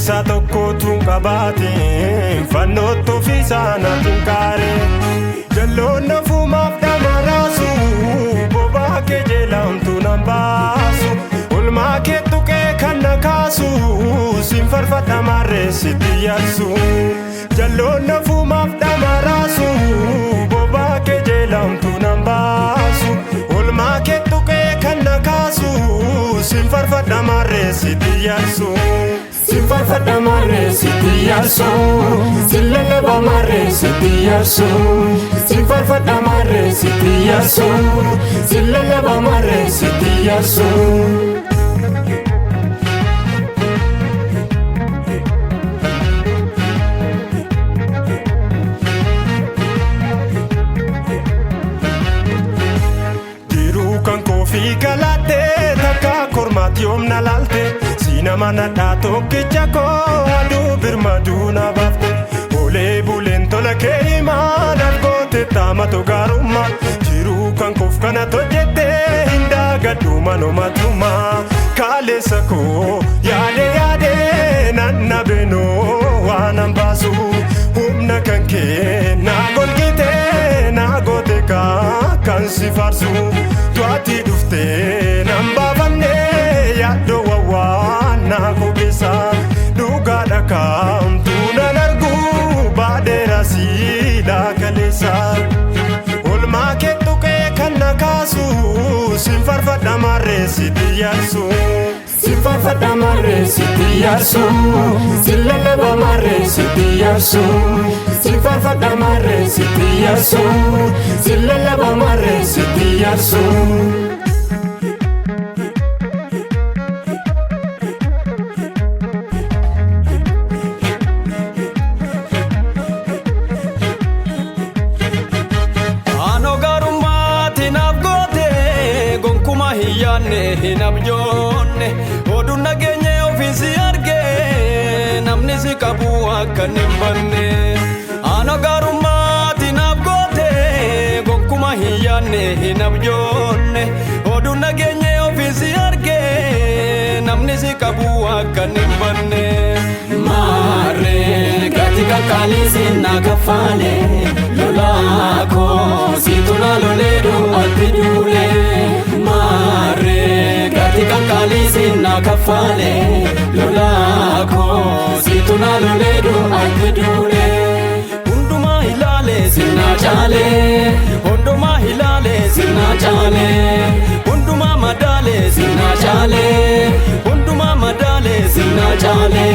Keessa tokkotu qabaatiin fannootu fi saanaatiin kaaree jalloon nafumaaf dhamaraasu bobaa kee jeelamtu nan baasu olmaa kee tuqee kan na kaasu siin farfadha marree sitti yaadsu jalloon nafumaaf dhamaraasu bobaa kee jeelamtu nan baasu olmaa kee tuqee kan na kaasu siin farfadha marree sitti yaadsu siin farfadha marree sitti yaadsu siin lallaba marree sitti yaadsu siin farfadha marree sitti yaadsu siin lallaba marree sitti yaadsu. Fi galate takka kormaat yoomna laalte siinama nadhaa tokkicha koo aduu birmaduu na baafte olee buleen tola kee himaa dargoote taamatu gaarummaa jiruu kan koof kana tojjette hin daagadhu manomatuma kaaleessa koo yaade nanna beenoo waan an baasu humna kan kee naa golgite naa goote kan si faarsu tuati dufte nan baafanne yaaddo wawwaan naa kogeessa dhugaadha kaamtu nan argu baadheera siidhaa kaleessa olmaa kee tuqee kan na kaasu siin farfadha marree sitti yaadsu siin farfadha marree sitti yaadsu siin lallaba marree sitti yaadsu siin farfadha marree sitti yaadsu siin lallaba marree sitti yaadsu. Hin abjoonne oduu nageenye ofiisi argee namni si qabu akka hin banne aanoo gaarummaatti naaf goote gonkuma hin yaanne hin abjoonne oduu nageenye ofiisi argee namni si qabu akka hin banne maarree gati kakaalii sinna kaffaale lolaa koo siitu na loleedu atti duulee maarree gati kakaalii sinna kaffaale lolaa koo siitu na loleedu atti duulee hundumaa ilaale sinna chaale hundumaa ilaale sinna chaale hundumaa madaale sinna chaale hundumaa madaale sinna chaale.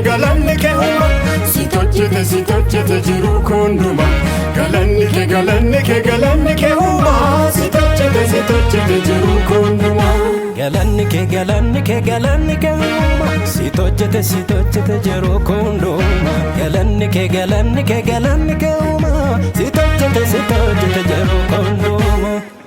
Galanni kee huma si tojjete jiru kunduma galanni kee huma si tojjete jiru kunduma galanni kee huma si tojjete jiru kunduma galanni kee huma si tojjete jiru kunduma.